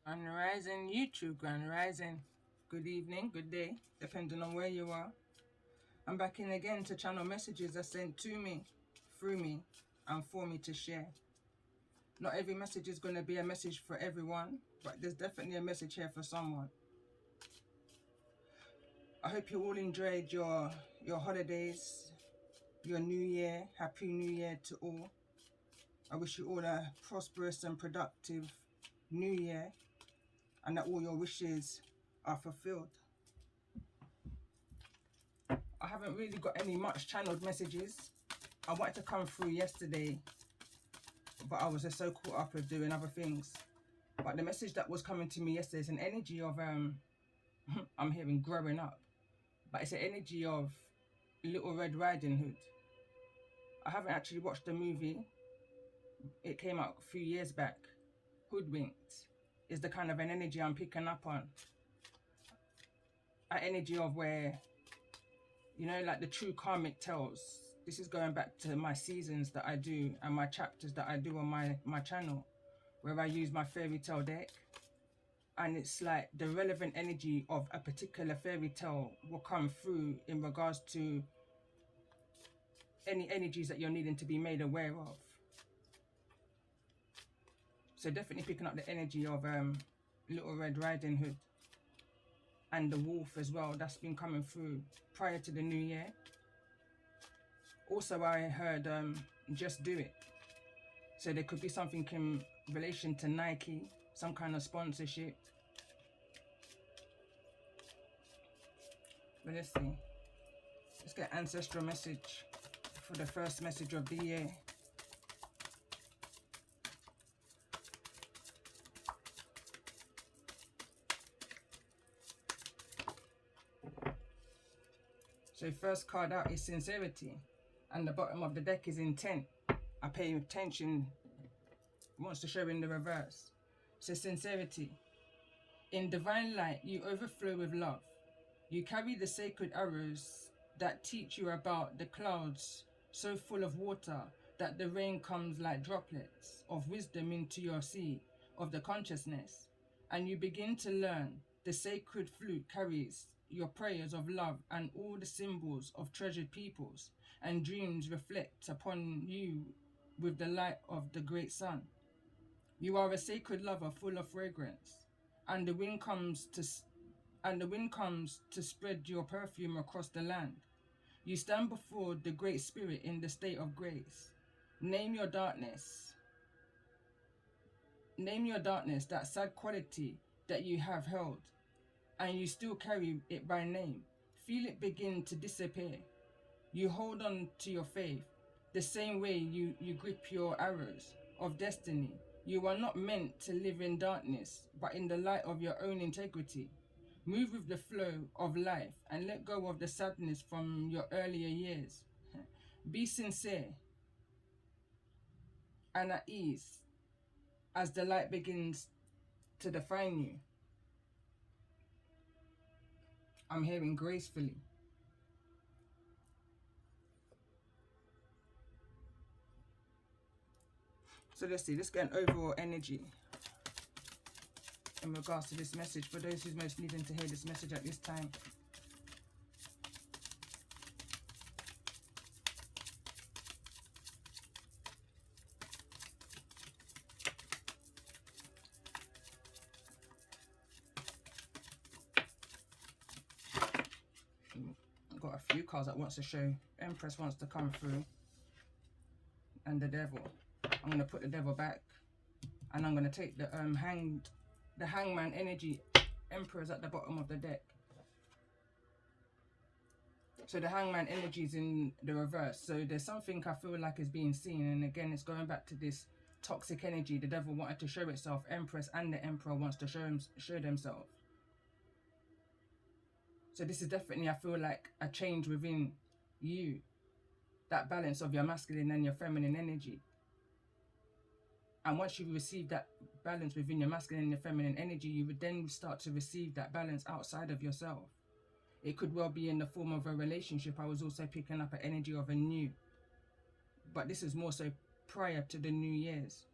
Grand Rising YouTube, Grand Rising. Good evening, good day, depending on where you are. I'm back in again to channel messages are sent to me, through me, and for me to share. Not every message is going to be a message for everyone, but there's definitely a message here for someone. I hope you all enjoyed your holidays, your new year. Happy New Year to all. I wish you all a prosperous and productive new year, and that all your wishes are fulfilled. I haven't really got any much channeled messages. I wanted to come through yesterday, but I was just so caught up with doing other things. But the message that was coming to me yesterday is an energy of I'm hearing growing up, but it's an energy of Little Red Riding Hood. I haven't actually watched the movie. It came out a few years back. Hoodwinked is the kind of an energy I'm picking up on. An energy of where, you know, like the true karmic tales. This is going back to my seasons that I do and my chapters that I do on my channel, where I use my fairy tale deck. And it's like the relevant energy of a particular fairy tale will come through in regards to any energies that you're needing to be made aware of. So definitely picking up the energy of Little Red Riding Hood and the wolf as well. That's been coming through prior to the new year. Also, I heard just do it. So there could be something in relation to Nike, some kind of sponsorship. But let's see. Let's get ancestral message for the first message of the year. So first card out is sincerity, and the bottom of the deck is intent. I pay attention, wants to show in the reverse. So sincerity. In divine light, you overflow with love. You carry the sacred arrows that teach you about the clouds, so full of water that the rain comes like droplets of wisdom into your sea of the consciousness. And you begin to learn the sacred flute carries your prayers of love, and all the symbols of treasured peoples and dreams reflect upon you with the light of the great sun. You are a sacred lover full of fragrance, and the wind comes to spread your perfume across the land. You stand before the Great Spirit in the state of grace. Name your darkness. Name your darkness, that sad quality that you have held, and you still carry it by name. Feel it begin to disappear. You hold on to your faith the same way you grip your arrows of destiny. You are not meant to live in darkness, but in the light of your own integrity. Move with the flow of life and let go of the sadness from your earlier years. Be sincere and at ease as the light begins to define you. I'm hearing gracefully. So let's see, let's get an overall energy in regards to this message for those who's most needing to hear this message at this time. I've got a few cards that wants to show. Empress wants to come through, and the Devil. I'm going to put the Devil back, and I'm going to take the Hangman energy. Emperor's at the bottom of the deck. So the Hangman energy is in the reverse. So there's something I feel like is being seen, and again it's going back to this toxic energy. The Devil wanted to show itself. Empress and the Emperor wants to show themselves. So this is definitely, I feel like, a change within you. That balance of your masculine and your feminine energy. And once you receive that balance within your masculine and your feminine energy, you would then start to receive that balance outside of yourself. It could well be in the form of a relationship. I was also picking up an energy of a new. But this is more so prior to the New Year's.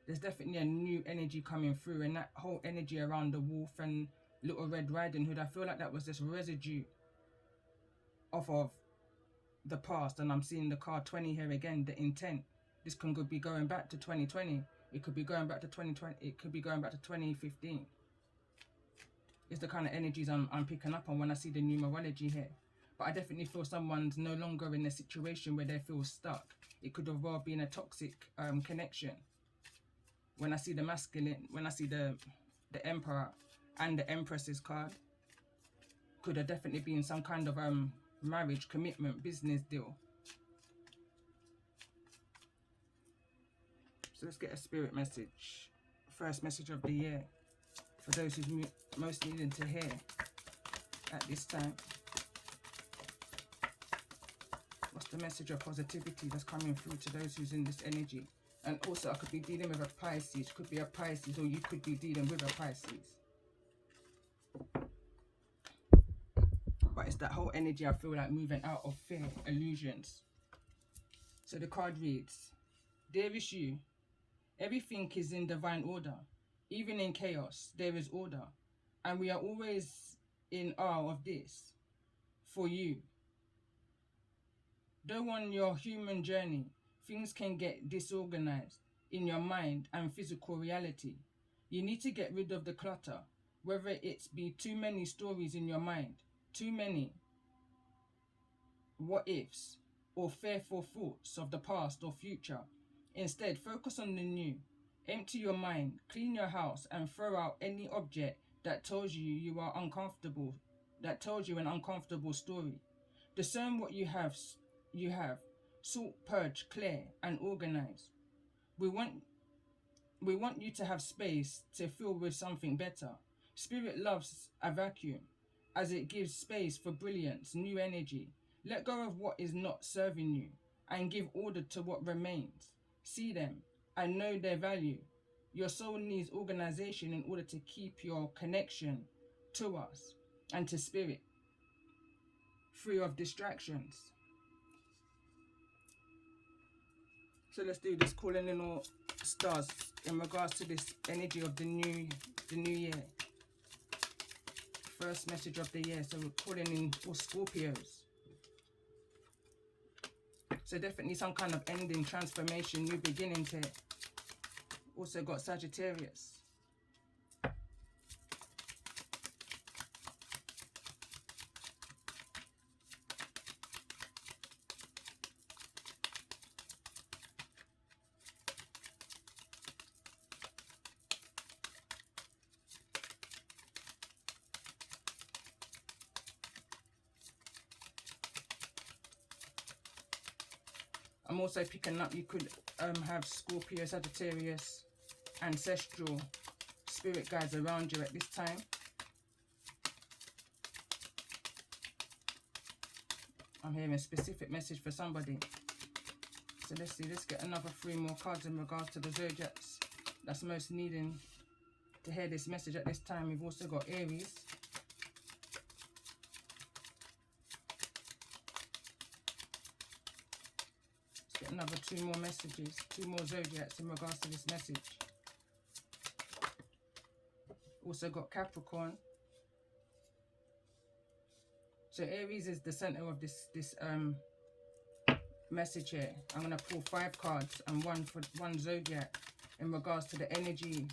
There's definitely a new energy coming through, and that whole energy around the wolf and Little Red Riding Hood, I feel like that was this residue off of the past. And I'm seeing the card 20 here again, the intent. This can be going back to 2020. It could be going back to 2020. It could be going back to 2015. It's the kind of energies I'm picking up on when I see the numerology here. But I definitely feel someone's no longer in a situation where they feel stuck. It could have well been a toxic connection. When I see the masculine, when I see the Emperor and the Empress's card, could have definitely been some kind of marriage, commitment, business deal. So let's get a spirit message. First message of the year for those who's most needing to hear at this time. What's the message of positivity that's coming through to those who's in this energy? And also I could be dealing with a Pisces, could be a Pisces, or you could be dealing with a Pisces. But it's that whole energy I feel like moving out of fear, illusions. So the card reads, "Dear is you, everything is in divine order. Even in chaos, there is order. And we are always in awe of this. For you. Though on your human journey, things can get disorganized in your mind and physical reality. You need to get rid of the clutter, whether it's be too many stories in your mind, too many what ifs, or fearful thoughts of the past or future. Instead, focus on the new. Empty your mind, clean your house, and throw out any object that tells you are uncomfortable, that tells you an uncomfortable story. Discern what you have. Sort, purge, clear, and organize. We want you to have space to fill with something better. Spirit loves a vacuum, as it gives space for brilliance, new energy. Let go of what is not serving you, and give order to what remains. See them, and know their value. Your soul needs organization in order to keep your connection to us and to spirit, free of distractions." So let's do this, calling in all stars in regards to this energy of the new year. First message of the year. So we're calling in all Scorpios. So definitely some kind of ending, transformation, new beginnings here. Also got Sagittarius. I'm also picking up, you could have Scorpio, Sagittarius, ancestral spirit guides around you at this time. I'm hearing a specific message for somebody. So let's see, let's get another 3 more cards in regards to the zodiacs that's most needing to hear this message at this time. We've also got Aries. Let's get another 2 more messages, 2 more zodiacs in regards to this message. Also got Capricorn. So Aries is the center of this message here. I'm going to pull 5 cards and one zodiac in regards to the energy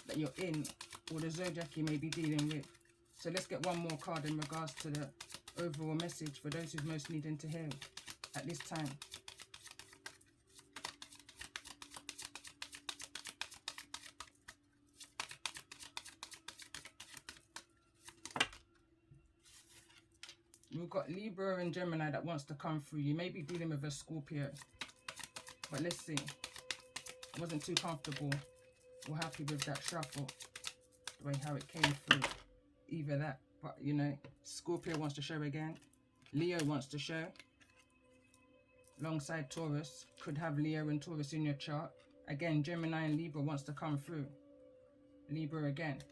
that you're in or the zodiac you may be dealing with. So let's get 1 more card in regards to the overall message for those who's most needing to hear at this time. We've got Libra and Gemini that wants to come through. You may be dealing with a Scorpio. But let's see. I wasn't too comfortable or happy with that shuffle. The way how it came through. Either that. But, you know, Scorpio wants to show again. Leo wants to show. Alongside Taurus. Could have Leo and Taurus in your chart. Again, Gemini and Libra wants to come through. Libra again.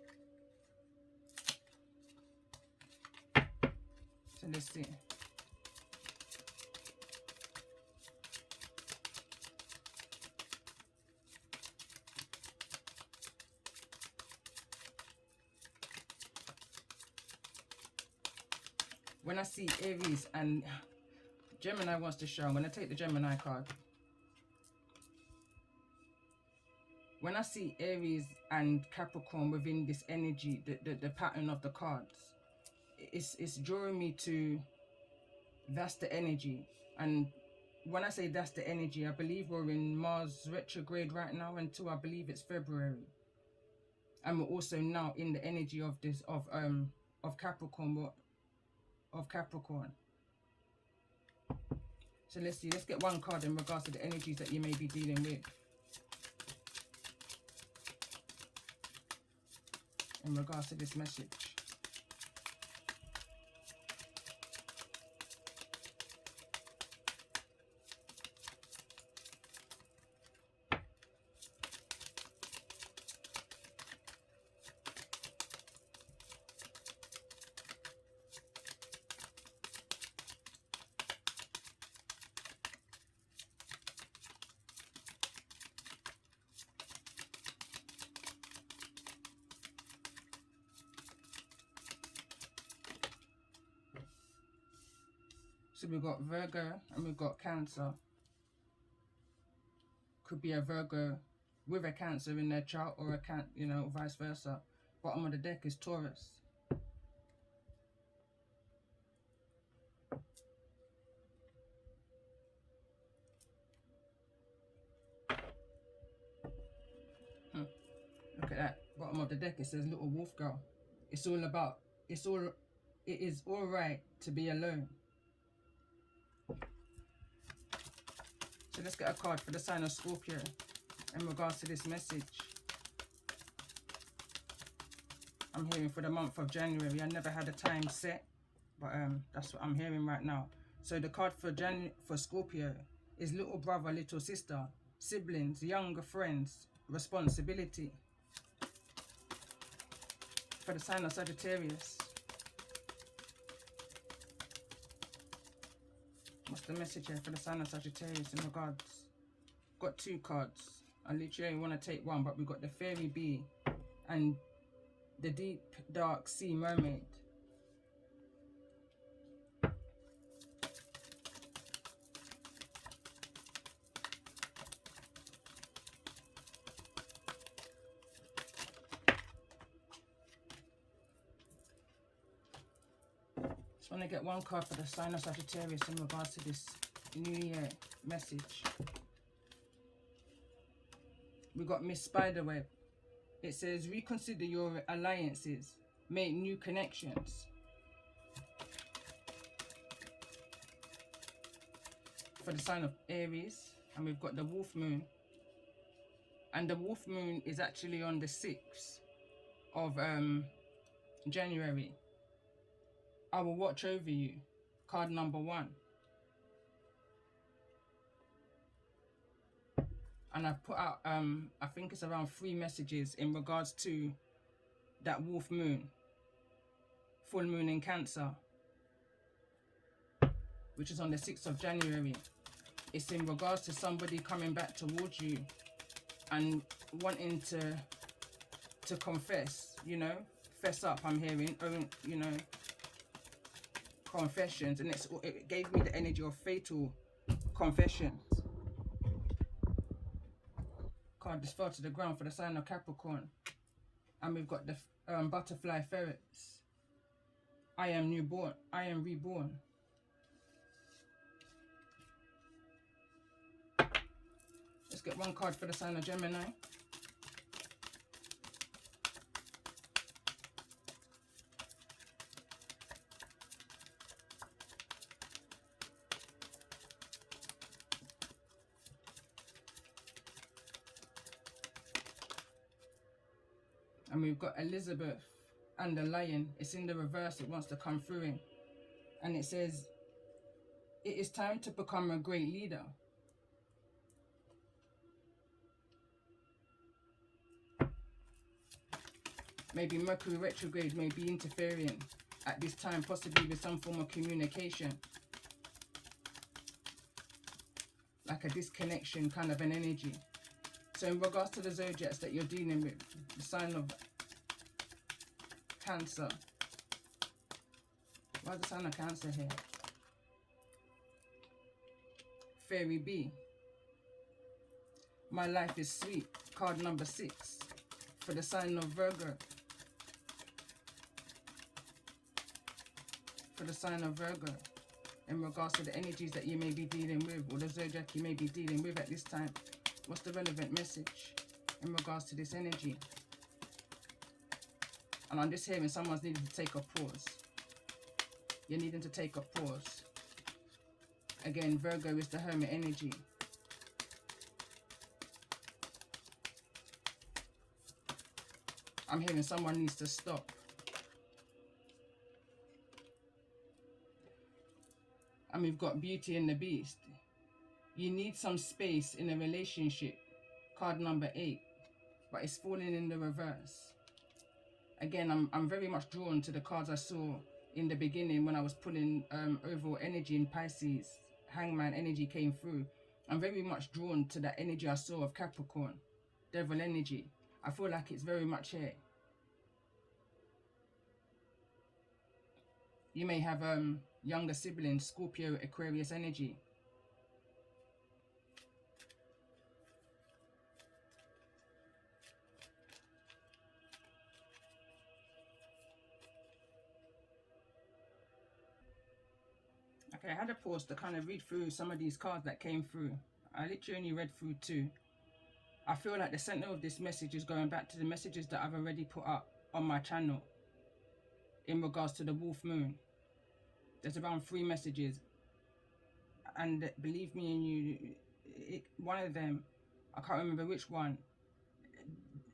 So let's see. When I see Aries and Gemini wants to show, I'm going to take the Gemini card. When I see Aries and Capricorn within this energy, the pattern of the cards, it's drawing me to, that's the energy. And when I say that's the energy, I believe we're in Mars retrograde right now until I believe it's February. And we're also now in the energy of this of Capricorn, So let's see, let's get one card in regards to the energies that you may be dealing with. In regards to this message. So we've got Virgo and we've got Cancer. Could be a Virgo with a Cancer in their chart, or a vice versa. Bottom of the deck is Taurus. Look at that. Bottom of the deck, it says little wolf girl. It is all right to be alone. So let's get a card for the sign of Scorpio in regards to this message. I'm hearing for the month of January. I never had a time set, but that's what I'm hearing right now. So the card for Scorpio is little brother, little sister, siblings, younger friends, responsibility. For the sign of Sagittarius, what's the message here for the sign of Sagittarius in regards? Got two cards. I literally want to take one, but we've got the Fairy Bee and the Deep Dark Sea Mermaid. Just want to get one card for the sign of Sagittarius in regards to this New Year message. We got Miss Spiderweb. It says, reconsider your alliances, make new connections. For the sign of Aries, and we've got the Wolf Moon. And the Wolf Moon is actually on the 6th of January. I will watch over you. Card number 1. And I've put out, I think it's around 3 messages in regards to that Wolf Moon. Full Moon in Cancer, which is on the 6th of January. It's in regards to somebody coming back towards you and wanting to confess, fess up, I'm hearing, confessions. And it gave me the energy of fatal confessions. Card just fell to the ground for the sign of Capricorn. And we've got the butterfly ferrets. I am newborn. I am reborn. Let's get one card for the sign of Gemini. And we've got Elizabeth and the lion. It's in the reverse. It wants to come through in. And it says, it is time to become a great leader. Maybe Mercury retrograde may be interfering at this time, possibly with some form of communication. Like a disconnection kind of an energy. So in regards to the zodiacs that you're dealing with, the sign of Cancer, Why the sign of Cancer here? Fairy B. My life is sweet. Card number 6 for the sign of Virgo. For the sign of Virgo, in regards to the energies that you may be dealing with, or the zodiac you may be dealing with at this time. What's the relevant message in regards to this energy? And I'm just hearing someone's needing to take a pause. You're needing to take a pause. Again, Virgo is the Hermit energy. I'm hearing someone needs to stop. And we've got Beauty and the Beast. You need some space in a relationship. Card number 8. But it's falling in the reverse. Again, I'm very much drawn to the cards I saw in the beginning when I was pulling overall energy in Pisces. Hangman energy came through. I'm very much drawn to that energy I saw of Capricorn. Devil energy. I feel like it's very much here. You may have younger siblings, Scorpio, Aquarius energy. Okay, I had a pause to kind of read through some of these cards that came through. I literally only read through 2. I feel like the center of this message is going back to the messages that I've already put up on my channel in regards to the Wolf Moon. There's around 3 messages, and believe me and you, one of them, I can't remember which one,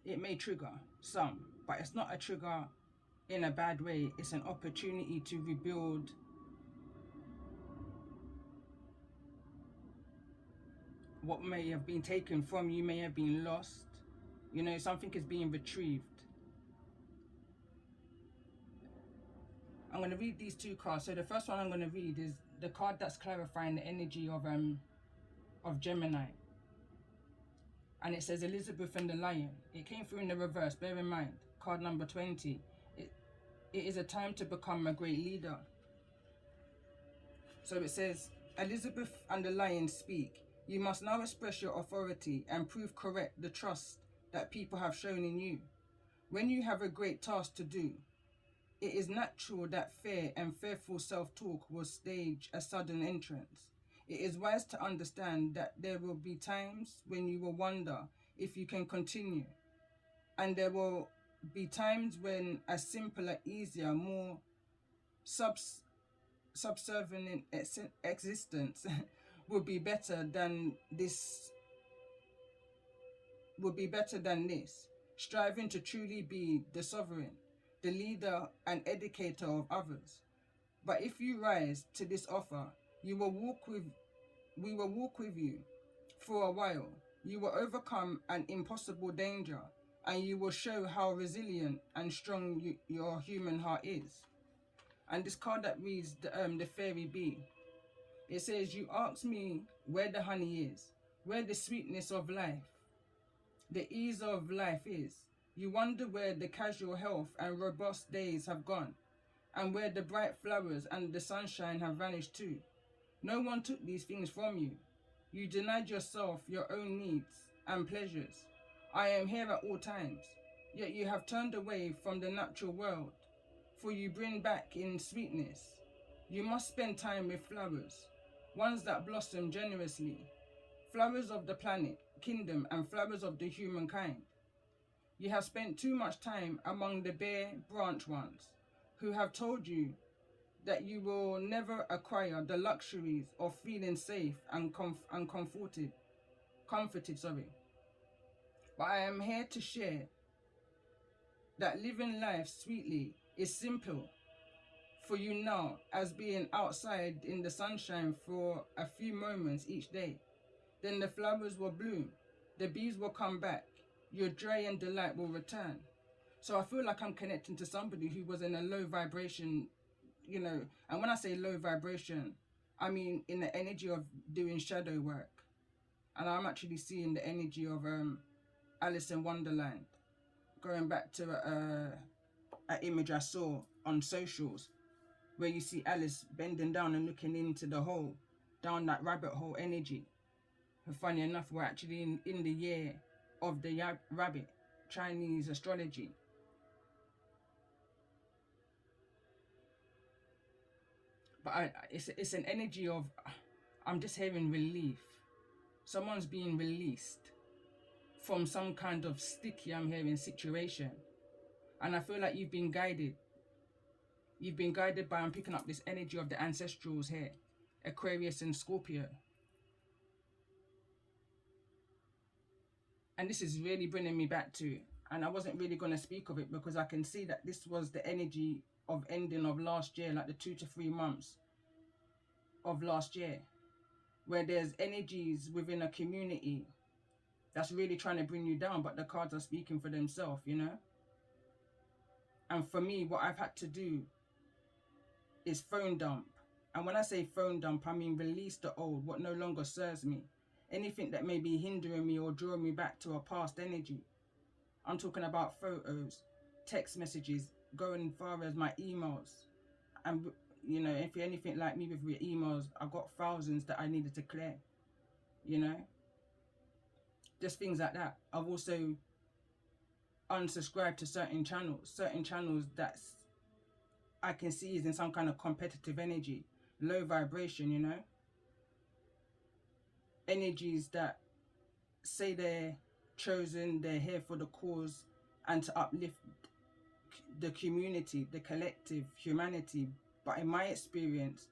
it may trigger some, but it's not a trigger in a bad way. It's an opportunity to rebuild what may have been taken from you, may have been lost. You know, something is being retrieved. I'm going to read these 2 cards. So the first one I'm going to read is the card that's clarifying the energy of Gemini. And it says Elizabeth and the Lion. It came through in the reverse, bear in mind. Card number 20. It is a time to become a great leader. So it says, Elizabeth and the Lion speak. You must now express your authority and prove correct the trust that people have shown in you. When you have a great task to do, it is natural that fear and fearful self-talk will stage a sudden entrance. It is wise to understand that there will be times when you will wonder if you can continue. And there will be times when a simpler, easier, more subservient existence would be better than this. Striving to truly be the sovereign, the leader and educator of others. But if you rise to this offer, we will walk with you for a while. You will overcome an impossible danger, and you will show how resilient and strong your human heart is. And this card that reads the Fairy Bee, it says, you ask me where the honey is, where the sweetness of life, the ease of life is. You wonder where the casual health and robust days have gone, and where the bright flowers and the sunshine have vanished too. No one took these things from you. You denied yourself your own needs and pleasures. I am here at all times, yet you have turned away from the natural world, for you bring back in sweetness. You must spend time with flowers, ones that blossom generously, flowers of the planet, kingdom, and flowers of the humankind. You have spent too much time among the bare branch ones, who have told you that you will never acquire the luxuries of feeling safe and comforted. But I am here to share that living life sweetly is simple for you now, as being outside in the sunshine for a few moments each day. Then the flowers will bloom, the bees will come back, your joy and delight will return. So I feel like I'm connecting to somebody who was in a low vibration, you know, and when I say low vibration, I mean in the energy of doing shadow work. And I'm actually seeing the energy of Alice in Wonderland, going back to an image I saw on socials. where you see Alice bending down and looking into the hole, down that rabbit hole energy. And funny enough, we're actually in the year of the rabbit, Chinese astrology. But it's an energy of, I'm just hearing relief. Someone's being released from some kind of sticky, I'm hearing, situation. And I feel like you've been guided. You've been guided by, I'm picking up this energy of the ancestrals here, Aquarius and Scorpio. And this is really bringing me back to, and I wasn't really going to speak of it because I can see that this was the energy of ending of last year, like the 2 to 3 months of last year, where there's energies within a community that's really trying to bring you down, but the cards are speaking for themselves, you know. And for me, what I've had to do is phone dump. And when I say phone dump, I mean release the old, what no longer serves me. Anything that may be hindering me or drawing me back to a past energy. I'm talking about photos, text messages, going far as my emails. And, you know, if you're anything like me with your emails, I've got thousands that I needed to clear, you know. Just things like that. I've also unsubscribed to certain channels that I can see is in some kind of competitive energy, low vibration, you know. Energies that say they're chosen, they're here for the cause and to uplift the community, the collective, humanity. But in my experience,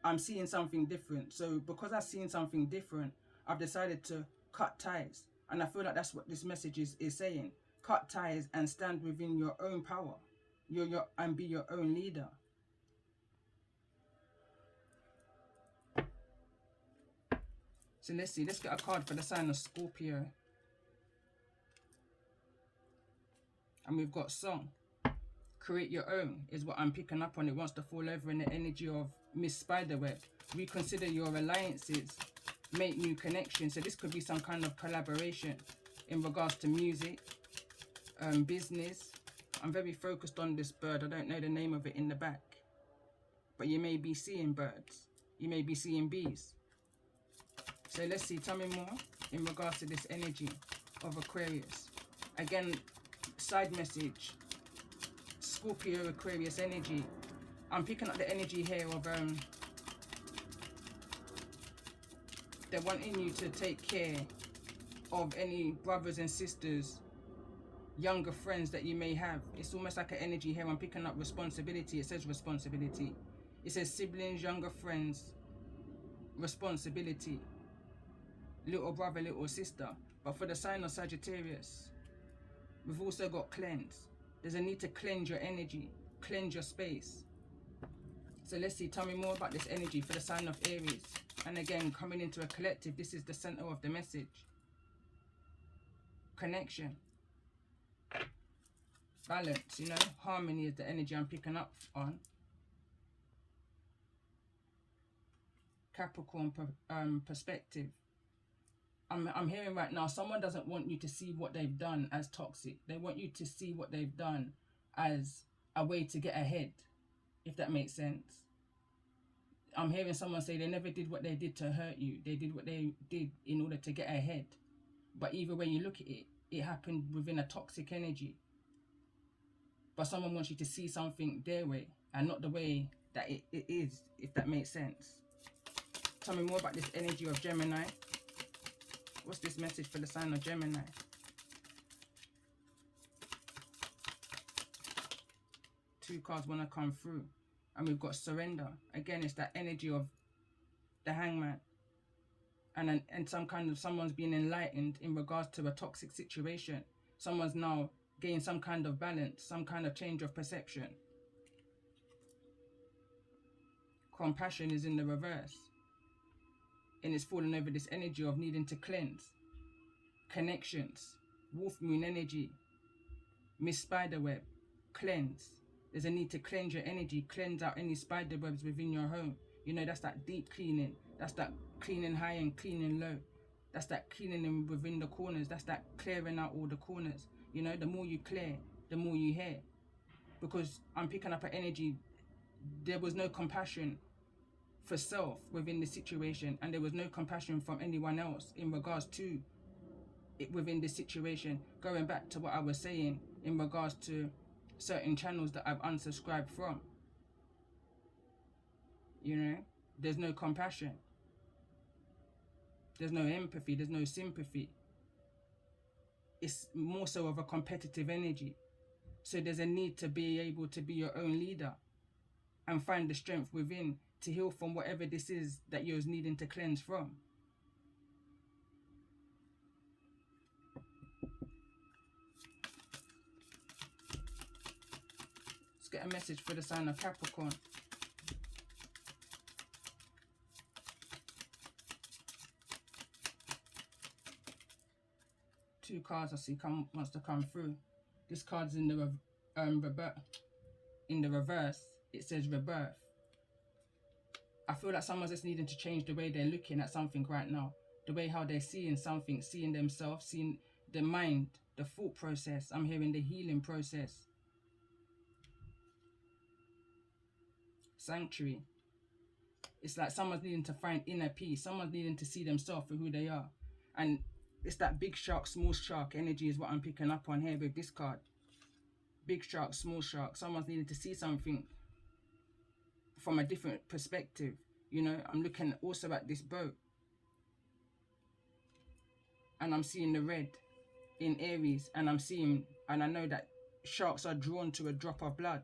I'm seeing something different. So because I've seen something different, I've decided to cut ties. And I feel like that's what this message is saying. Cut ties and stand within your own power. And be your own leader. So let's see. Let's get a card for the sign of Scorpio. And we've got song. Create your own is what I'm picking up on. It wants to fall over in the energy of Miss Spiderweb. Reconsider your alliances. Make new connections. So this could be some kind of collaboration in regards to music, business. I'm very focused on this bird. I don't know the name of it in the back. But you may be seeing birds. You may be seeing bees. So let's see. Tell me more in regards to this energy of Aquarius. Again, side message. Scorpio, Aquarius energy. I'm picking up the energy here of they're wanting you to take care of any brothers and sisters, younger friends that you may have. It's almost like an energy here. I'm picking up responsibility. It says responsibility. It says siblings, younger friends, responsibility, little brother, little sister. But for the sign of Sagittarius, we've also got cleanse. There's a need to cleanse your energy, cleanse your space. So let's see, tell me more about this energy for the sign of Aries. And again, coming into a collective, this is the center of the message. Connection. Balance, you know, harmony is the energy I'm picking up on. Capricorn perspective. I'm hearing right now, someone doesn't want you to see what they've done as toxic. They want you to see what they've done as a way to get ahead, if that makes sense. I'm hearing someone say they never did what they did to hurt you. They did what they did in order to get ahead. But either way you look at it, it happened within a toxic energy. But someone wants you to see something their way and not the way that it is, if that makes sense. Tell me more about this energy of Gemini. What's this message for the sign of Gemini? Two cards want to come through. And we've got surrender. Again, it's that energy of the hangman. And some kind of someone's being enlightened in regards to a toxic situation. Someone's now gained some kind of balance, some kind of change of perception. Compassion is in the reverse. And it's falling over this energy of needing to cleanse. Connections. Wolf moon energy. Miss Spiderweb. Cleanse. There's a need to cleanse your energy. Cleanse out any spiderwebs within your home. You know, that's that deep cleaning. That's that cleaning high and cleaning low. That's that cleaning within the corners. That's that clearing out all the corners. You know, the more you clear, the more you hear. Because I'm picking up an energy, there was no compassion for self within the situation, and there was no compassion from anyone else in regards to it within this situation. Going back to what I was saying in regards to certain channels that I've unsubscribed from, you know, there's no compassion, there's no empathy, there's no sympathy. It's more so of a competitive energy. So there's a need to be able to be your own leader and find the strength within to heal from whatever this is that you're needing to cleanse from. Let's get a message for the sign of Capricorn. Two cards I see wants to come through. This card's in the reverse. It says rebirth. I feel like someone's just needing to change the way they're looking at something right now. The way how they're seeing something, seeing themselves, seeing the mind, the thought process. I'm hearing the healing process. Sanctuary. It's like someone's needing to find inner peace. Someone's needing to see themselves for who they are. And it's that big shark, small shark energy is what I'm picking up on here with this card. Big shark, small shark. Someone's needing to see something from a different perspective. You know, I'm looking also at this boat. And I'm seeing the red in Aries. And I know that sharks are drawn to a drop of blood.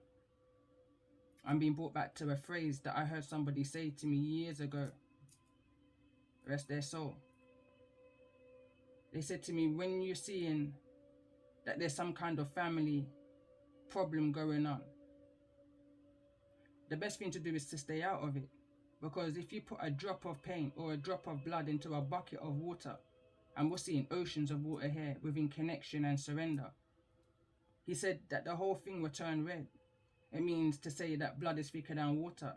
I'm being brought back to a phrase that I heard somebody say to me years ago. Rest their soul. They said to me, when you're seeing that there's some kind of family problem going on, the best thing to do is to stay out of it. Because if you put a drop of pain or a drop of blood into a bucket of water, and we're seeing oceans of water here within connection and surrender, he said that the whole thing will turn red. It means to say that blood is thicker than water.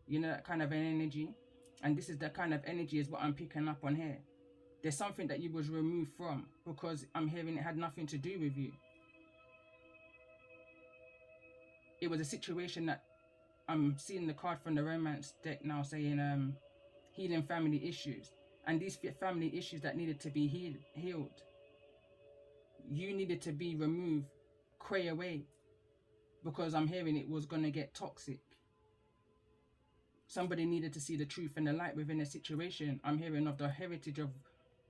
You know, that kind of an energy. And this is the kind of energy is what I'm picking up on here. There's something that you was removed from because I'm hearing it had nothing to do with you. It was a situation that I'm seeing the card from the romance deck now saying healing family issues. And these family issues that needed to be healed. You needed to be removed, cray away. Because I'm hearing it was going to get toxic. Somebody needed to see the truth and the light within a situation. I'm hearing of the heritage of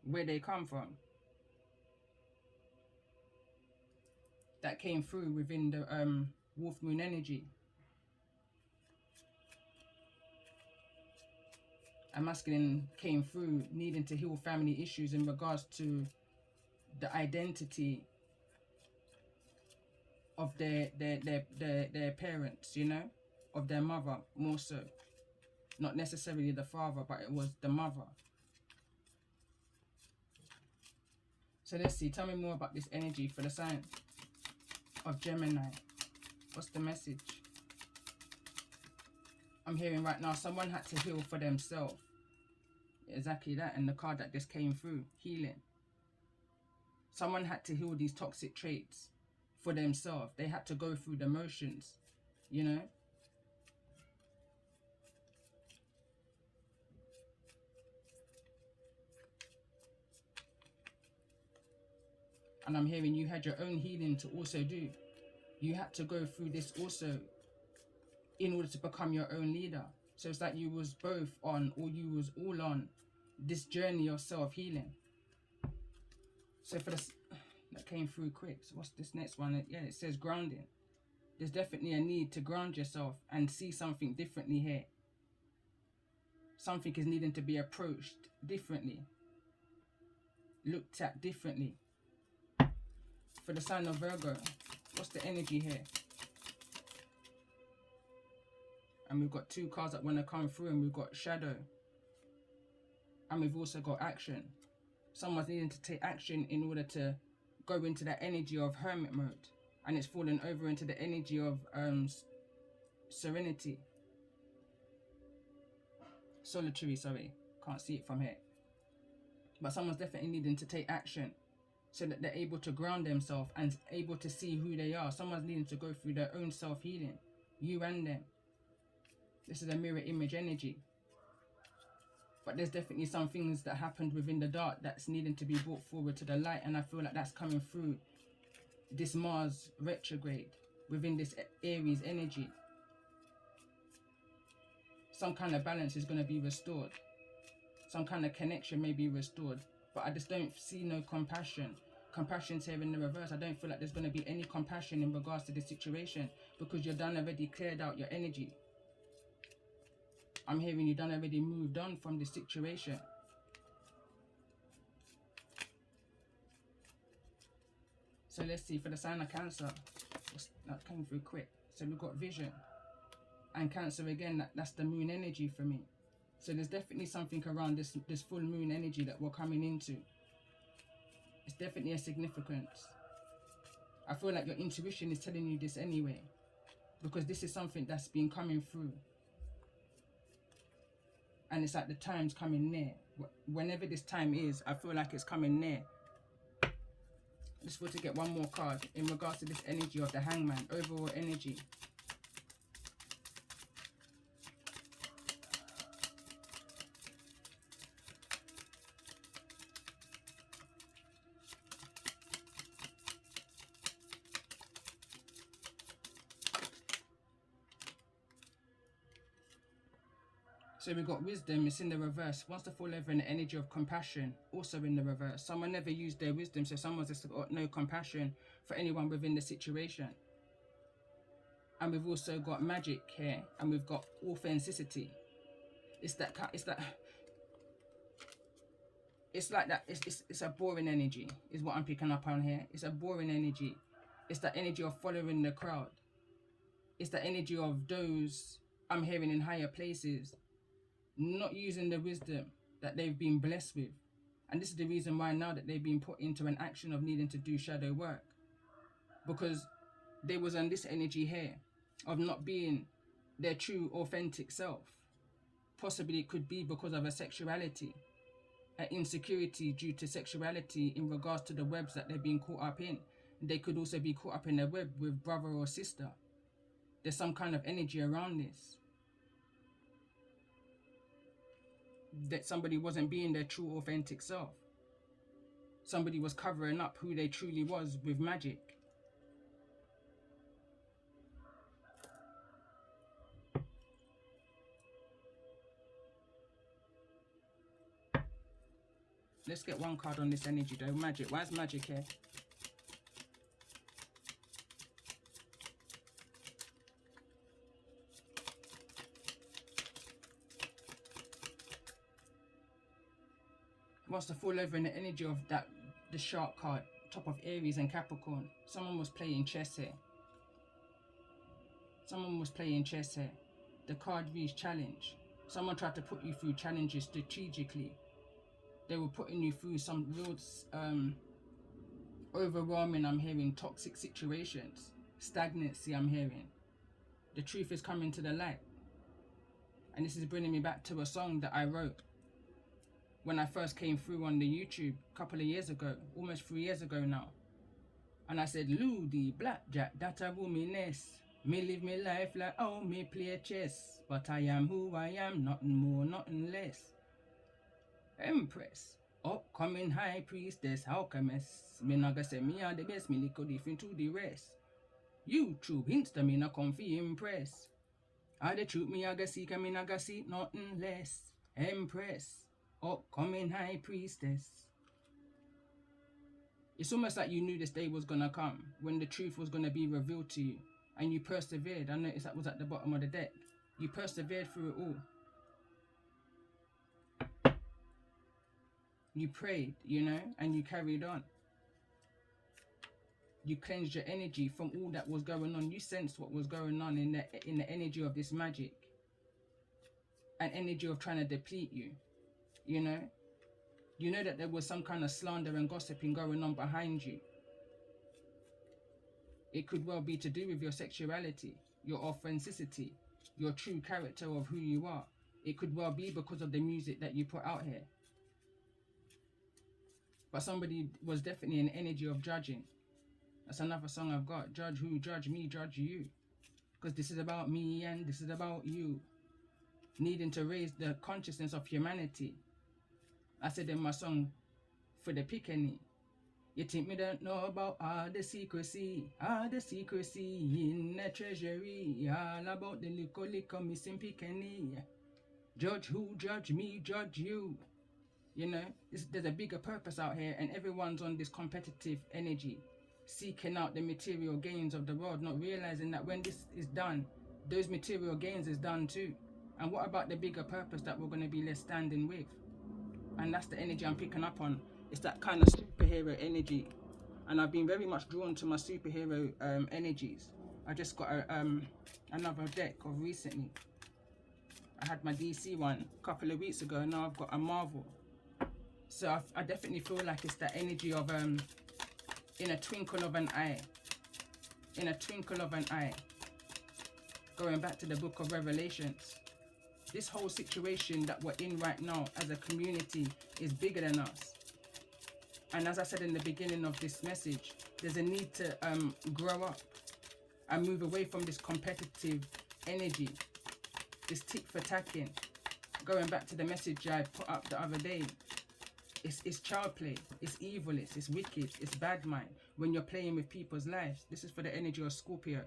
where they come from. That came through within the Wolf Moon energy. A masculine came through needing to heal family issues in regards to the identity of their parents, you know, of their mother more so. Not necessarily the father, but it was the mother. So let's see, tell me more about this energy for the sign of Gemini. What's the message? I'm hearing right now someone had to heal for themselves. Exactly that, and the card that just came through, healing. Someone had to heal these toxic traits for themselves. They had to go through the motions, you know. And I'm hearing you had your own healing to also do. You had to go through this also in order to become your own leader. So it's like you was both on, or you was all on this journey of self-healing. So for this, that came through quick. So what's this next one? Yeah, it says grounding. There's definitely a need to ground yourself and see something differently here. Something is needing to be approached differently. Looked at differently. For the sign of Virgo, what's the energy here? And we've got two cards that want to come through, and we've got shadow. And we've also got action. Someone's needing to take action in order to go into that energy of hermit mode. And it's fallen over into the energy of serenity. Solitary, sorry. Can't see it from here. But someone's definitely needing to take action so that they're able to ground themselves and able to see who they are. Someone's needing to go through their own self-healing. You and them. This is a mirror image energy. But there's definitely some things that happened within the dark that's needing to be brought forward to the light. And I feel like that's coming through this Mars retrograde within this Aries energy. Some kind of balance is going to be restored. Some kind of connection may be restored. But I just don't see no compassion. Compassion's here in the reverse. I don't feel like there's going to be any compassion in regards to the situation, because you're done already cleared out your energy. I'm hearing you done already moved on from the situation. So let's see for the sign of Cancer. That came through quick. So we've got vision. And Cancer again, that's the moon energy for me. So there's definitely something around this full moon energy that we're coming into. It's definitely a significance. I feel like your intuition is telling you this anyway, because this is something that's been coming through. And it's like the time's coming near. Whenever this time is, I feel like it's coming near. Just want to get one more card in regards to this energy of the Hangman, overall energy. So we got wisdom, it's in the reverse. Wants to fall over in the energy of compassion, also in the reverse. Someone never used their wisdom, so someone's just got no compassion for anyone within the situation. And we've also got magic here, and we've got authenticity. It's like that, it's a boring energy, is what I'm picking up on here. It's a boring energy. It's that energy of following the crowd. It's the energy of those I'm hearing in higher places not using the wisdom that they've been blessed with. And this is the reason why now that they've been put into an action of needing to do shadow work, because they was on this energy here of not being their true authentic self. Possibly it could be because of a sexuality, an insecurity due to sexuality in regards to the webs that they've been caught up in. They could also be caught up in a web with brother or sister. There's some kind of energy around this, that somebody wasn't being their true authentic self. Somebody was covering up who they truly was with magic. Let's get one card on this energy though. Magic. Why is magic here? Wants to fall over in the energy of that, the shark card, top of Aries and Capricorn. Someone was playing chess here. Someone was playing chess here. The card reads challenge. Someone tried to put you through challenges strategically. They were putting you through some real overwhelming, I'm hearing, toxic situations. Stagnancy, I'm hearing. The truth is coming to the light. And this is bringing me back to a song that I wrote when I first came through on the YouTube a couple of years ago, almost 3 years ago now. And I said, Ludi, blackjack, that a womaness. Me live me life like oh me play chess. But I am who I am, nothing more, nothing less. Empress, upcoming high priestess, alchemist. Me naga say me are the best, me little different to the rest. YouTube, Insta, me not come fi impress. I the truth, me aga seek, and me naga seek nothing less. Empress, upcoming high priestess. It's almost like you knew this day was gonna come, when the truth was gonna be revealed to you, and you persevered. I noticed that was at the bottom of the deck. You persevered through it all. You prayed, you know, and you carried on. You cleansed your energy from all that was going on. You sensed what was going on in the energy of this magic. An energy of trying to deplete you, you know. You know that there was some kind of slander and gossiping going on behind you. It could well be to do with your sexuality, your authenticity, your true character of who you are. It could well be because of the music that you put out here. But somebody was definitely in energy of judging. That's another song I've got. Judge who? Judge me, judge you. Because this is about me and this is about you. needing to raise the consciousness of humanity. I said in my song, for the pickaninny. You think me don't know about all the secrecy in the treasury, all about the little missing pickaninny. Judge who, judge me, judge you. You know, there's a bigger purpose out here, and everyone's on this competitive energy, seeking out the material gains of the world, not realizing that when this is done, those material gains is done too. And what about the bigger purpose that we're going to be left standing with? And that's the energy I'm picking up on. It's that kind of superhero energy, and I've been very much drawn to my superhero energies. I just got another deck of recently. I had my DC one a couple of weeks ago, and now I've got a Marvel. So I definitely feel like it's that energy of in a twinkle of an eye. In a twinkle of an eye. Going back to the book of Revelations. This whole situation that we're in right now as a community is bigger than us. And as I said in the beginning of this message, there's a need to grow up and move away from this competitive energy, this tick for tacking. Going back to the message I put up the other day, it's child play, it's evil, it's wicked, it's bad mind when you're playing with people's lives. This is for the energy of Scorpio.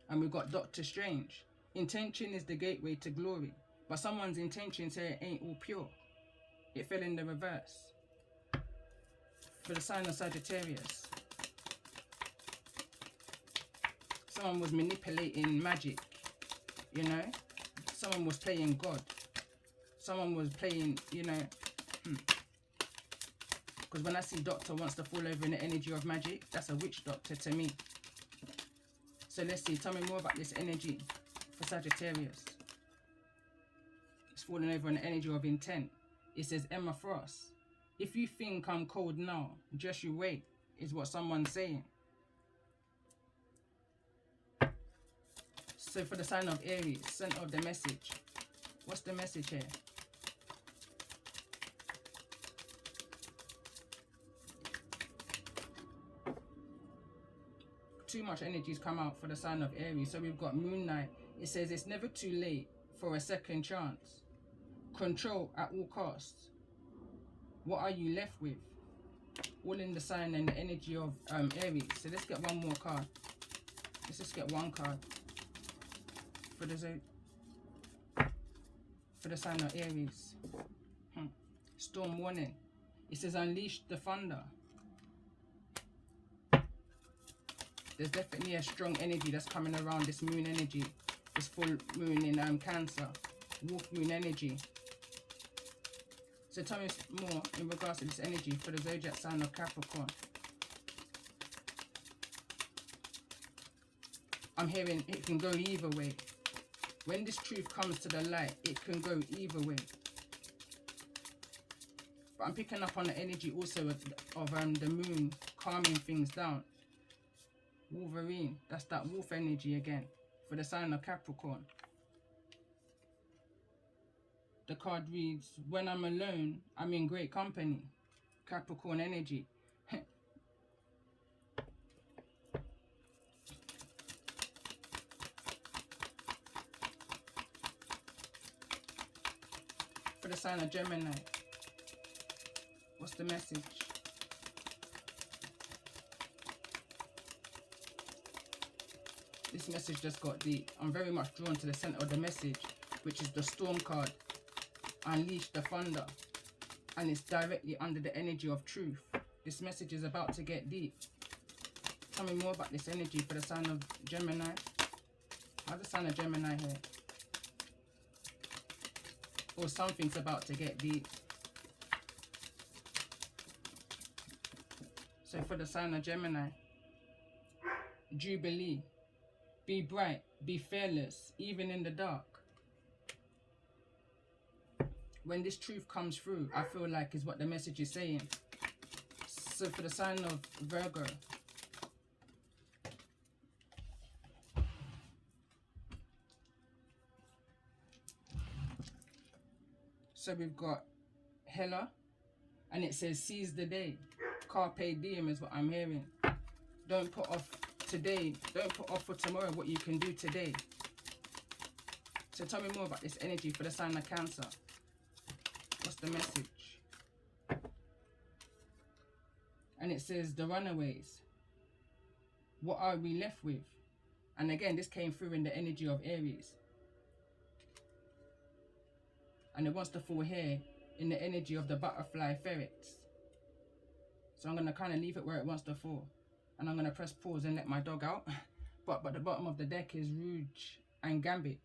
And we've got Doctor Strange. Intention is the gateway to glory, but someone's intentions here ain't all pure. It fell in the reverse. For the sign of Sagittarius, someone was manipulating magic, you know, someone was playing God, someone was playing, you know, because when I see doctor wants to fall over in the energy of magic, that's a witch doctor to me. So let's see, tell me more about this energy for Sagittarius. It's falling over in the energy of intent. It says, Emma Frost, if you think I'm cold now, just you wait, is what someone's saying. So for the sign of Aries, center of the message. What's the message here? Too much energy's come out for the sign of Aries. So we've got Moon Knight. It says it's never too late for a second chance. Control at all costs. What are you left with? All in the sign and the energy of Aries. So let's get one more card. Let's just get one card for the sign of Aries. Storm warning. It says unleash the thunder. There's definitely a strong energy that's coming around this moon energy. This full moon in Cancer. Wolf moon energy. So tell me more in regards to this energy for the zodiac sign of Capricorn. I'm hearing it can go either way. When this truth comes to the light, it can go either way. But I'm picking up on the energy also of the moon calming things down. Wolverine, that's that wolf energy again for the sign of Capricorn. The card reads, when I'm alone, I'm in great company. Capricorn energy. For the sign of Gemini, what's the message? This message just got deep. I'm very much drawn to the center of the message, which is the Storm card. Unleash the thunder. And it's directly under the energy of truth. This message is about to get deep. Tell me more about this energy for the sign of Gemini. How's the sign of Gemini here? Or something's about to get deep. So for the sign of Gemini, Jubilee. Be bright, be fearless, even in the dark. When this truth comes through, I feel like is what the message is saying. So for the sign of Virgo, so we've got Hela, and it says seize the day. Carpe diem is what I'm hearing. Don't put off today. Don't put off for tomorrow what you can do today. So tell me more about this energy for the sign of Cancer. What's the message? And it says the runaways. What are we left with? And again, this came through in the energy of Aries. And it wants to fall here in the energy of the butterfly ferrets. So I'm going to kind of leave it where it wants to fall. And I'm going to press pause and let my dog out. But the bottom of the deck is Rouge and Gambit.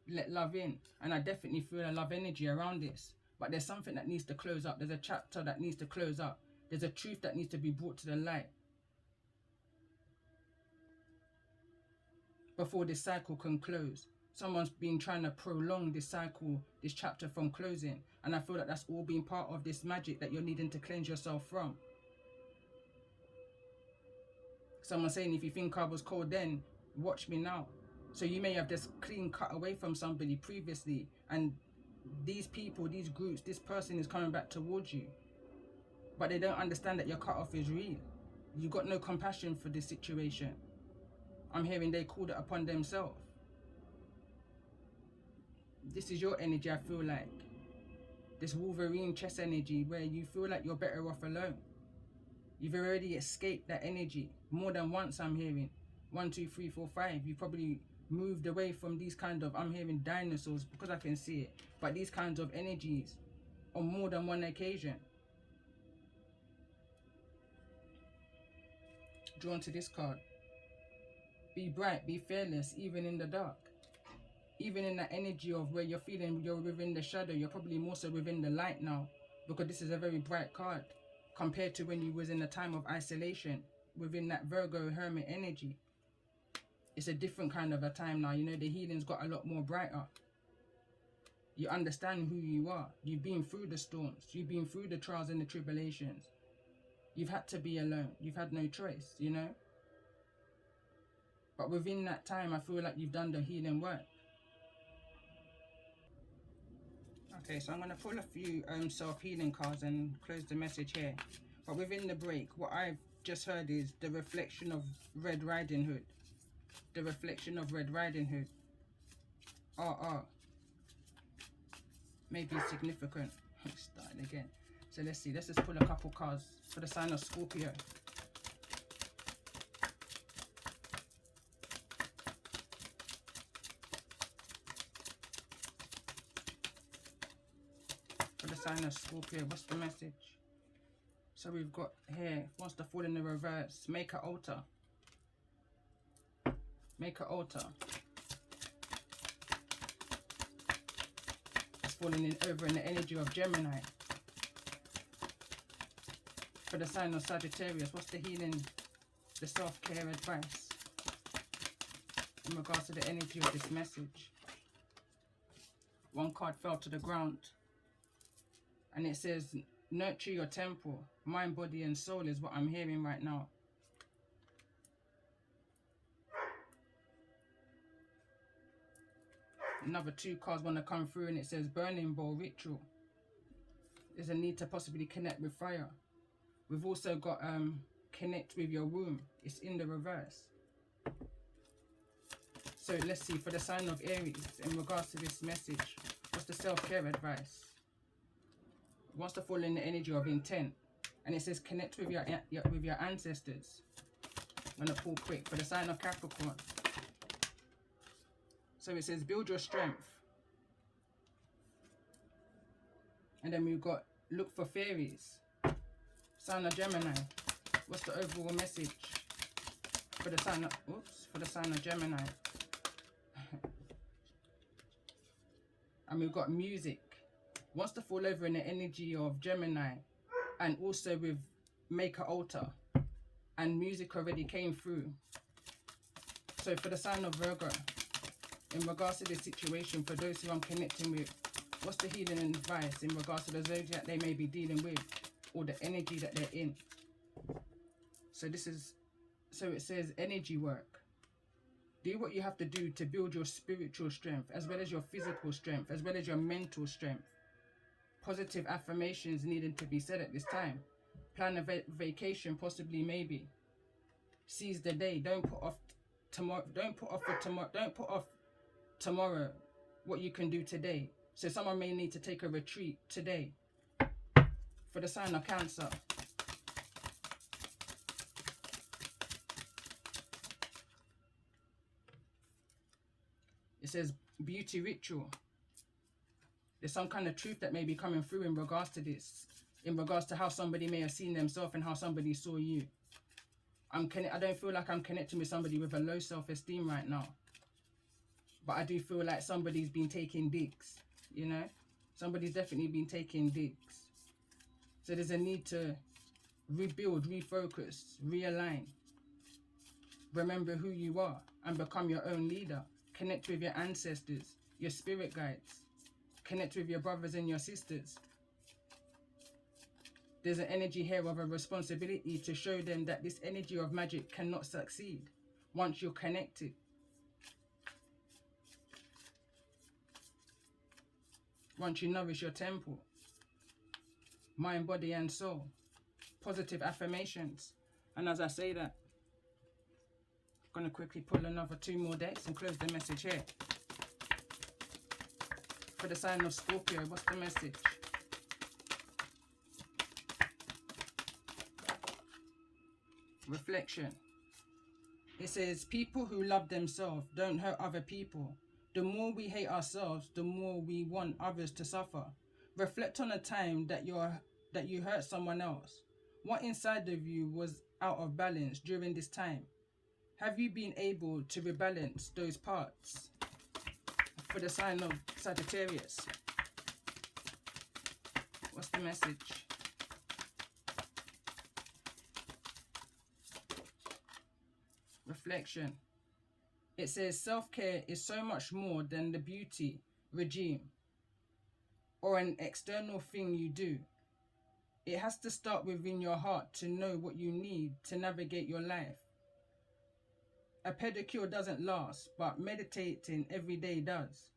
Let love in. And I definitely feel a love energy around this. But there's something that needs to close up. There's a chapter that needs to close up. There's a truth that needs to be brought to the light before this cycle can close. Someone's been trying to prolong this cycle, this chapter from closing. And I feel that that's all been part of this magic that you're needing to cleanse yourself from. Someone saying, if you think I was cold then, watch me now. So you may have just clean cut away from somebody previously, and these people, these groups, this person is coming back towards you. But they don't understand that your cut off is real. You got no compassion for this situation. I'm hearing they called it upon themselves. This is your energy, I feel like. This Wolverine chess energy where you feel like you're better off alone. You've already escaped that energy more than once, I'm hearing. 1, 2, 3, 4, 5. You probably moved away from these kind of, I'm hearing dinosaurs because I can see it. But these kinds of energies on more than one occasion. Drawn to this card. Be bright, be fearless, even in the dark. Even in that energy of where you're feeling you're within the shadow, you're probably more so within the light now. Because this is a very bright card compared to when you was in a time of isolation within that Virgo hermit energy. It's a different kind of a time now. You know, the healing's got a lot more brighter. You understand who you are. You've been through the storms. You've been through the trials and the tribulations. You've had to be alone. You've had no choice, you know. But within that time, I feel like you've done the healing work. Okay, so I'm going to pull a few self-healing cards and close the message here. But within the break, what I've just heard is the reflection of Red Riding Hood. The reflection of Red Riding Hood. Maybe significant. Starting again. So let's see. Let's just pull a couple cards for the sign of Scorpio. For the sign of Scorpio, what's the message? So we've got here, wants to fall in the reverse. Make an altar. Make an altar. It's falling in over in the energy of Gemini. For the sign of Sagittarius, what's the healing, the self-care advice in regards to the energy of this message? One card fell to the ground. And it says, nurture your temple. Mind, body, and soul is what I'm hearing right now. Another 2 cards want to come through and it says burning bowl ritual. There's a need to possibly connect with fire. We've also got connect with your womb. It's in the reverse. So let's see, for the sign of Aries, in regards to this message, what's the self-care advice? It wants to fall in the energy of intent. And it says connect with your ancestors. I'm going to pull quick for the sign of Capricorn. So it says build your strength. And then we've got look for fairies. Sign of Gemini. What's the overall message for the sign of, for the sign of Gemini? And we've got music. Wants to fall over in the energy of Gemini. And also with make an altar. And music already came through. So for the sign of Virgo, in regards to this situation, for those who I'm connecting with, what's the healing advice in regards to the zodiac they may be dealing with, or the energy that they're in? So this is, so it says energy work. Do what you have to do to build your spiritual strength, as well as your physical strength, as well as your mental strength. Positive affirmations needing to be said at this time. Plan a vacation, possibly, maybe. Seize the day. Don't put off tomorrow. Don't put off for tomorrow. Don't put off tomorrow. what you can do today. So someone may need to take a retreat today. For the sign of Cancer, it says beauty ritual. There's some kind of truth that may be coming through in regards to this, in regards to how somebody may have seen themselves and how somebody saw you. I don't feel like I'm connecting with somebody with a low self-esteem right now. But I do feel like somebody's been taking digs, you know? Somebody's definitely been taking digs. So there's a need to rebuild, refocus, realign. Remember who you are and become your own leader. Connect with your ancestors, your spirit guides. Connect with your brothers and your sisters. There's an energy here of a responsibility to show them that this energy of magic cannot succeed once you're connected. Once you nourish your temple, mind, body, and soul. Positive affirmations. And as I say that, I'm going to quickly pull another 2 more decks and close the message here. For the sign of Scorpio, what's the message? Reflection. It says, people who love themselves don't hurt other people. The more we hate ourselves, the more we want others to suffer. Reflect on a time that you hurt someone else. What inside of you was out of balance during this time? Have you been able to rebalance those parts? For the sign of Sagittarius, what's the message? Reflection. It says self-care is so much more than the beauty regime or an external thing you do. It has to start within your heart to know what you need to navigate your life. A pedicure doesn't last, but meditating every day does.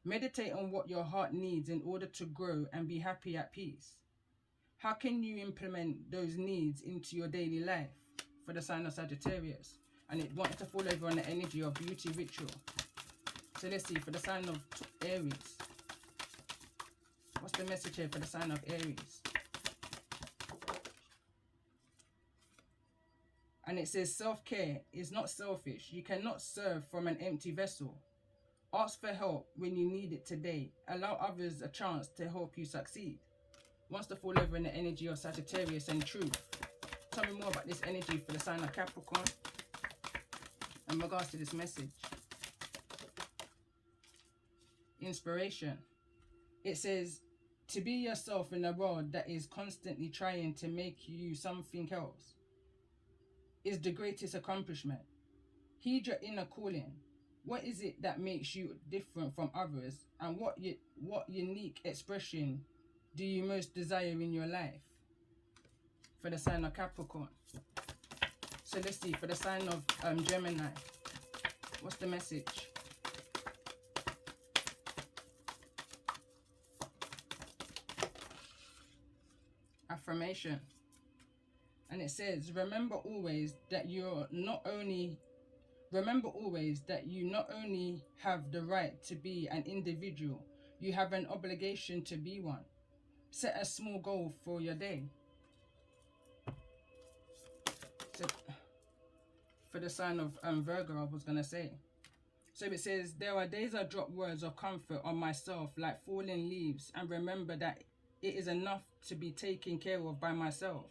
Meditate on what your heart needs in order to grow and be happy at peace. How can you implement those needs into your daily life? For the sign of Sagittarius. And it wanted to fall over on the energy of beauty ritual. So let's see, for the sign of Aries. What's the message here for the sign of Aries? And it says self-care is not selfish. You cannot serve from an empty vessel. Ask for help when you need it today. Allow others a chance to help you succeed. Wants to fall over in the energy of Sagittarius and truth. Tell me more about this energy for the sign of Capricorn in regards to this message. Inspiration. It says, to be yourself in a world that is constantly trying to make you something else is the greatest accomplishment. Heed your inner calling. What is it that makes you different from others, and what unique expression do you most desire in your life? For the sign of Capricorn. So let's see, for the sign of Gemini, what's the message? Affirmation. And it says, remember always that you not only have the right to be an individual, you have an obligation to be one. Set a small goal for your day. So, for the sign of Virgo, I was going to say. So it says, there are days I drop words of comfort on myself like falling leaves, and remember that it is enough to be taken care of by myself.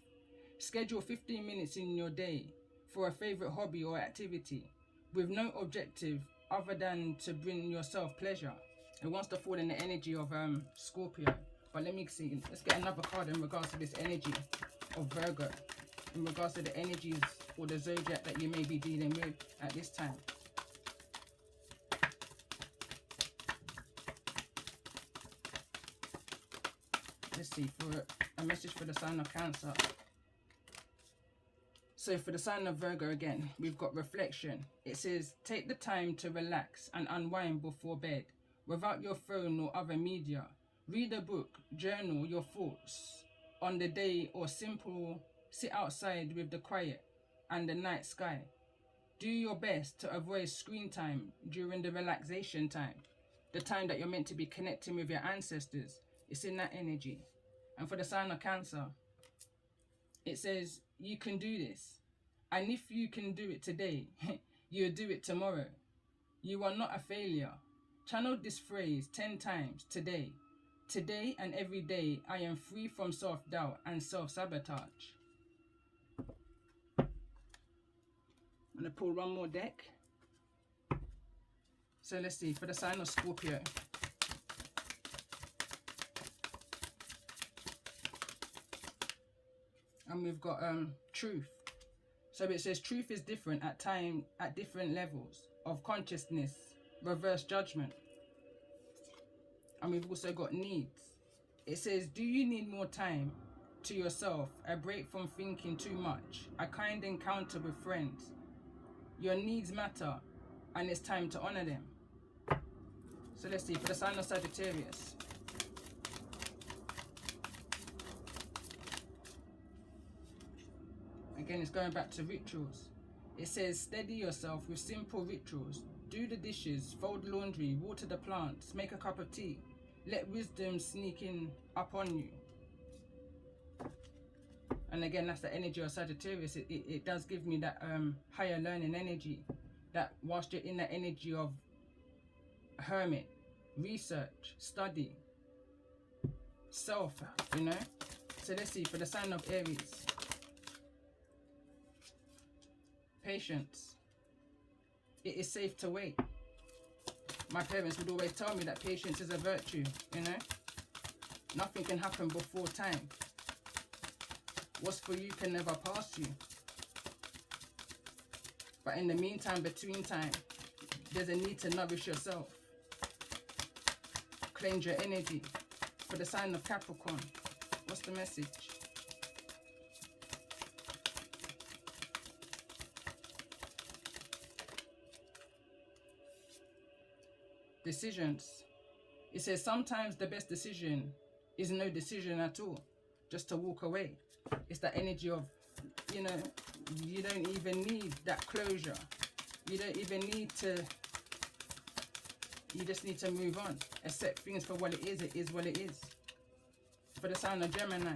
Schedule 15 minutes in your day for a favorite hobby or activity with no objective other than to bring yourself pleasure. It wants to fall in the energy of Scorpio. But let me see. Let's get another card in regards to this energy of Virgo. In regards to the energies or the zodiac that you may be dealing with at this time. Let's see, for a message for the sign of Cancer. So for the sign of Virgo again, we've got reflection. It says, take the time to relax and unwind before bed without your phone or other media. Read a book, journal your thoughts on the day, or simple sit outside with the quiet and the night sky. Do your best to avoid screen time during the relaxation time. the time that you're meant to be connecting with your ancestors. It's in that energy. And for the sign of Cancer, it says you can do this. And if you can do it today, you'll do it tomorrow. You are not a failure. Channel this phrase 10 times today. Today and every day, I am free from self-doubt and self-sabotage. I'm going to pull one more deck. So let's see, for the sign of Scorpio. And we've got truth. So it says truth is different at different levels of consciousness, reverse judgment. And we've also got needs. It says, do you need more time to yourself, a break from thinking too much, a kind encounter with friends? Your needs matter, and it's time to honor them. So let's see, for the sign of Sagittarius. Again, it's going back to rituals. It says, steady yourself with simple rituals. Do the dishes, fold laundry, water the plants, make a cup of tea. Let wisdom sneak in upon you. And again, that's the energy of Sagittarius. It does give me that higher learning energy. That whilst you're in the energy of hermit, research, study, self, you know. So let's see, for the sign of Aries. Patience. It is safe to wait. My parents would always tell me that patience is a virtue, you know. Nothing can happen before time. What's for you can never pass you. But in the meantime, between time, there's a need to nourish yourself. Cleanse your energy. For the sign of Capricorn, what's the message? Decisions. It says sometimes the best decision is no decision at all, just to walk away. It's that energy of, you know, you don't even need that closure. You don't even need to, you just need to move on. Accept things for what it is what it is. For the sign of Gemini.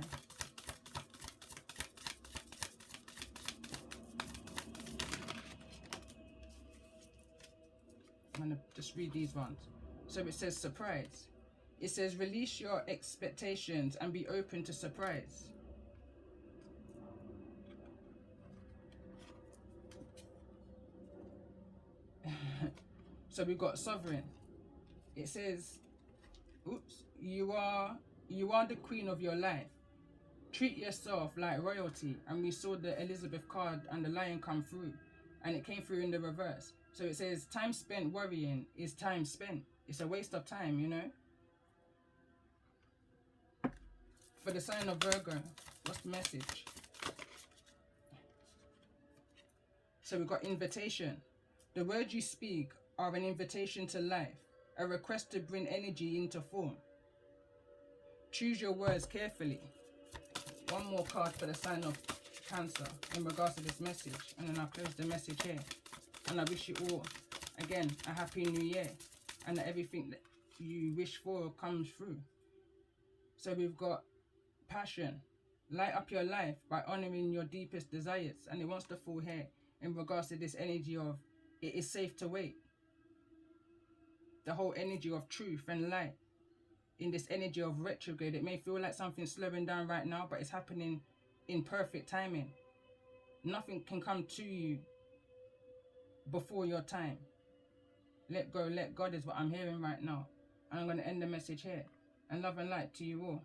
I'm going to just read these ones. So it says surprise. It says release your expectations and be open to surprise. So we've got sovereign. It says, oops, you are the queen of your life. Treat yourself like royalty. And we saw the Elizabeth card and the lion come through, and it came through in the reverse. So it says time spent worrying is time spent. It's a waste of time, you know. For the sign of Virgo, what's the message? So we've got invitation. The words you speak are an invitation to life, a request to bring energy into form. Choose your words carefully. One more card for the sign of Cancer in regards to this message, and then I'll close the message here. And I wish you all, again, a happy new year, and that everything that you wish for comes through. So we've got passion. Light up your life by honoring your deepest desires, and it wants to fall here in regards to this energy of it is safe to wait. The whole energy of truth and light. In this energy of retrograde, it may feel like something's slowing down right now, but it's happening in perfect timing. Nothing can come to you before your time. Let go, let God is what I'm hearing right now. And I'm going to end the message here. And love and light to you all.